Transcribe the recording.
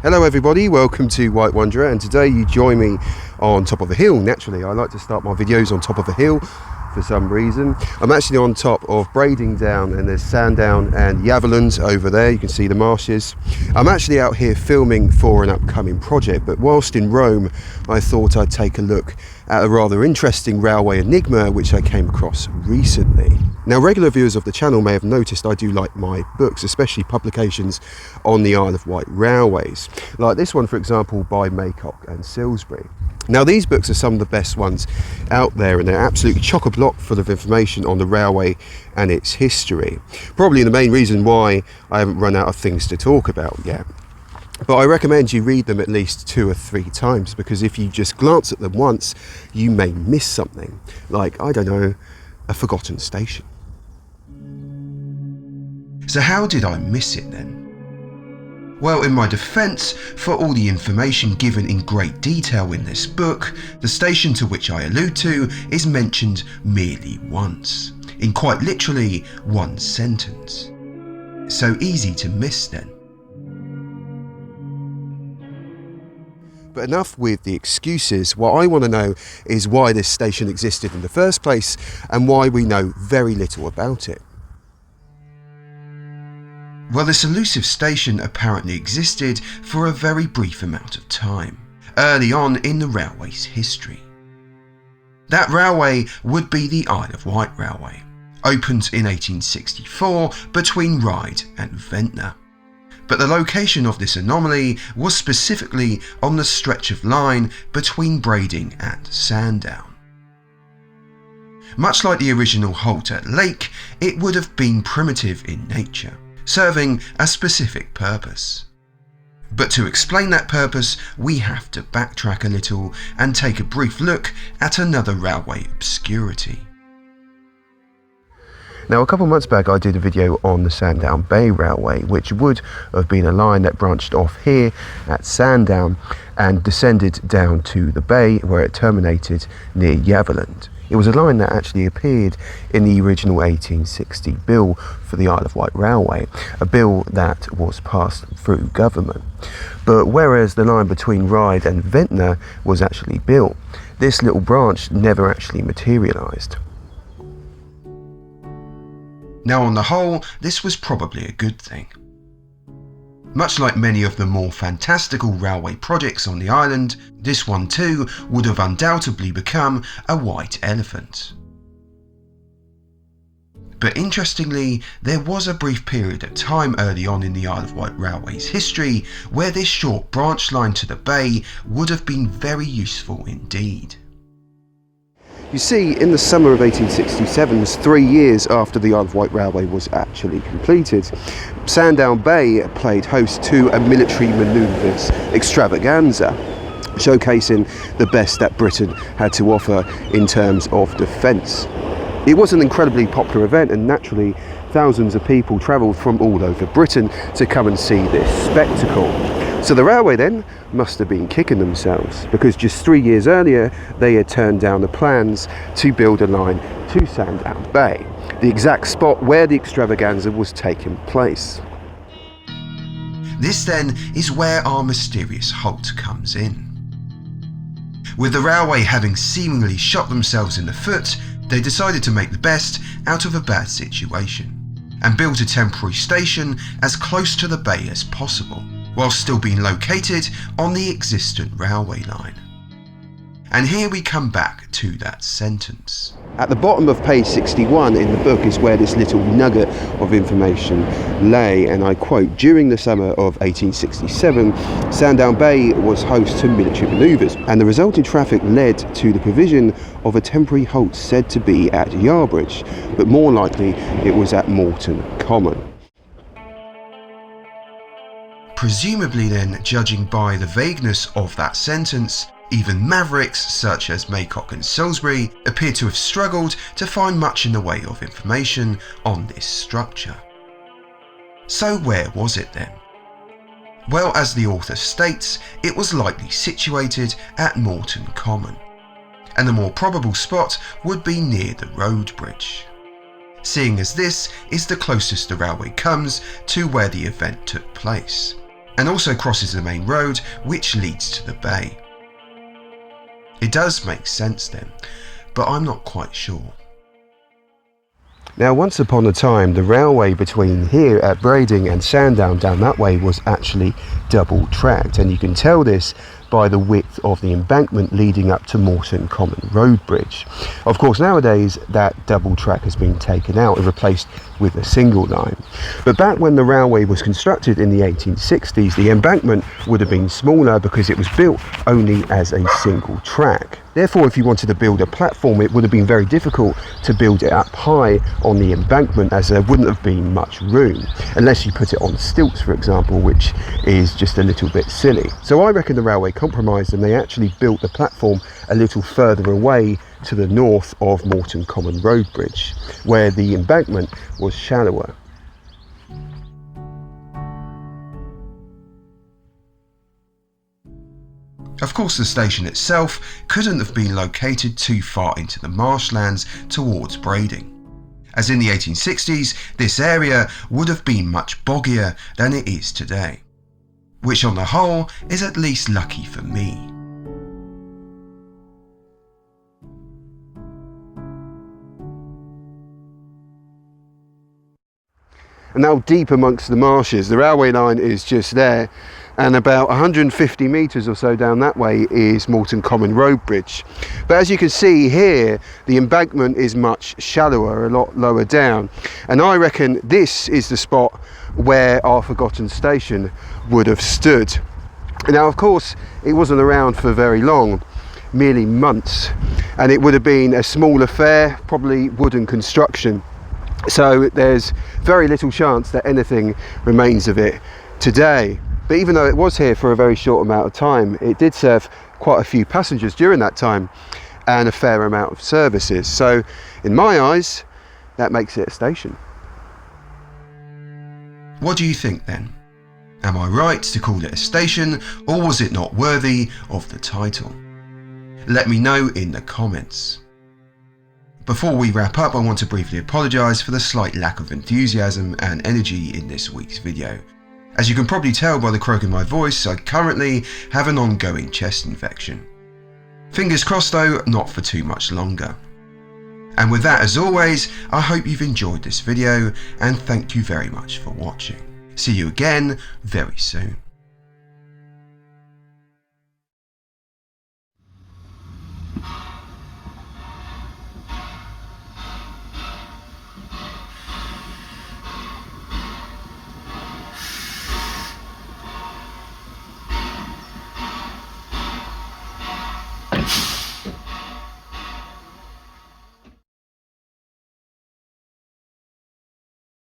Hello everybody, welcome to White Wanderer, and today you join me on top of a hill. Naturally, I like to start my videos on top of a hill for some reason. I'm actually on top of Brading Down, and there's Sandown and Yarbridge over there. You can see the marshes. I'm actually out here filming for an upcoming project, but whilst in Rome, I thought I'd take a look at a rather interesting railway enigma which I came across recently. Now, regular viewers of the channel may have noticed I do like my books, especially publications on the Isle of Wight Railways, like this one, for example, by Maycock R.Silsbury. Now, these books are some of the best ones out there, and they're absolutely chock-a-block full of information on the railway and its history. Probably the main reason why I haven't run out of things to talk about yet. But I recommend you read them at least 2 or 3 times, because if you just glance at them once, you may miss something, like, I don't know, a forgotten station. So how did I miss it then? Well, in my defence, for all the information given in great detail in this book, the station to which I allude to is mentioned merely once, in quite literally one sentence. So easy to miss then. But enough with the excuses. What I want to know is why this station existed in the first place, and why we know very little about it. Well, this elusive station apparently existed for a very brief amount of time, early on in the railway's history. That railway would be the Isle of Wight Railway, opened in 1864 between Ryde and Vyncke. But the location of this anomaly was specifically on the stretch of line between Brading and Sandown. Much like the original halt at Lake, it would have been primitive in nature, serving a specific purpose. But to explain that purpose, we have to backtrack a little and take a brief look at another railway obscurity. Now, a couple of months back I did a video on the Sandown Bay Railway, which would have been a line that branched off here at Sandown and descended down to the bay where it terminated near Yarbridge. It was a line that actually appeared in the original 1860 bill for the Isle of Wight Railway, a bill that was passed through government. But whereas the line between Ryde and Vyncke was actually built, this little branch never actually materialised. Now, on the whole, this was probably a good thing. Much like many of the more fantastical railway projects on the island, this one too would have undoubtedly become a white elephant. But interestingly, there was a brief period of time early on in the Isle of Wight Railway's history where this short branch line to the bay would have been very useful indeed. You see, in the summer of 1867, 3 years after the Isle of Wight Railway was actually completed, Sandown Bay played host to a military manoeuvres extravaganza, showcasing the best that Britain had to offer in terms of defence. It was an incredibly popular event, and naturally thousands of people travelled from all over Britain to come and see this spectacle. So the railway then must have been kicking themselves, because just 3 years earlier they had turned down the plans to build a line to Sandown Bay, the exact spot where the extravaganza was taking place. This then is where our mysterious halt comes in. With the railway having seemingly shot themselves in the foot, they decided to make the best out of a bad situation and built a temporary station as close to the bay as possible, while still being located on the existent railway line. And here we come back to that sentence. At the bottom of page 61 in the book is where this little nugget of information lay, and I quote, "During the summer of 1867, Sandown Bay was host to military manoeuvres, and the resulting traffic led to the provision of a temporary halt said to be at Yarbridge, but more likely it was at Morton Common." Presumably then, judging by the vagueness of that sentence, even mavericks such as Maycock R.Silsbury appear to have struggled to find much in the way of information on this structure. So where was it then? Well, as the author states, it was likely situated at Morton Common, and the more probable spot would be near the road bridge, seeing as this is the closest the railway comes to where the event took place. and also crosses the main road which leads to the bay. It does make sense then, but I'm not quite sure. Now, once upon a time, the railway between here at Brading and Sandown down that way was actually double tracked, and you can tell this by the width of the embankment leading up to Morton Common road bridge. Of course, nowadays that double track has been taken out and replaced with a single line. But back when the railway was constructed in the 1860s, the embankment would have been smaller because it was built only as a single track. Therefore, if you wanted to build a platform, it would have been very difficult to build it up high on the embankment, as there wouldn't have been much room, unless you put it on stilts, for example, which is just a little bit silly. So I reckon the railway compromised and they actually built the platform a little further away to the north of Morton Common road bridge, where the embankment was shallower. Of course, the station itself couldn't have been located too far into the marshlands towards Brading, as in the 1860s this area would have been much boggier than it is today, which on the whole is at least lucky for me. And now, deep amongst the marshes, the railway line is just there, and about 150 metres or so down that way is Morton Common road bridge. But as you can see here, the embankment is much shallower, a lot lower down, and I reckon this is the spot where our forgotten station would have stood. Now, of course, it wasn't around for very long, merely months, and it would have been a small affair, probably wooden construction. So there's very little chance that anything remains of it today. But even though it was here for a very short amount of time, it did serve quite a few passengers during that time and a fair amount of services. So in my eyes, that makes it a station. What do you think then? Am I right to call it a station, or was it not worthy of the title? Let me know in the comments. Before we wrap up, I want to briefly apologise for the slight lack of enthusiasm and energy in this week's video. As you can probably tell by the croak in my voice, I currently have an ongoing chest infection. Fingers crossed though, not for too much longer. And with that, as always, I hope you've enjoyed this video, and thank you very much for watching. See you again very soon.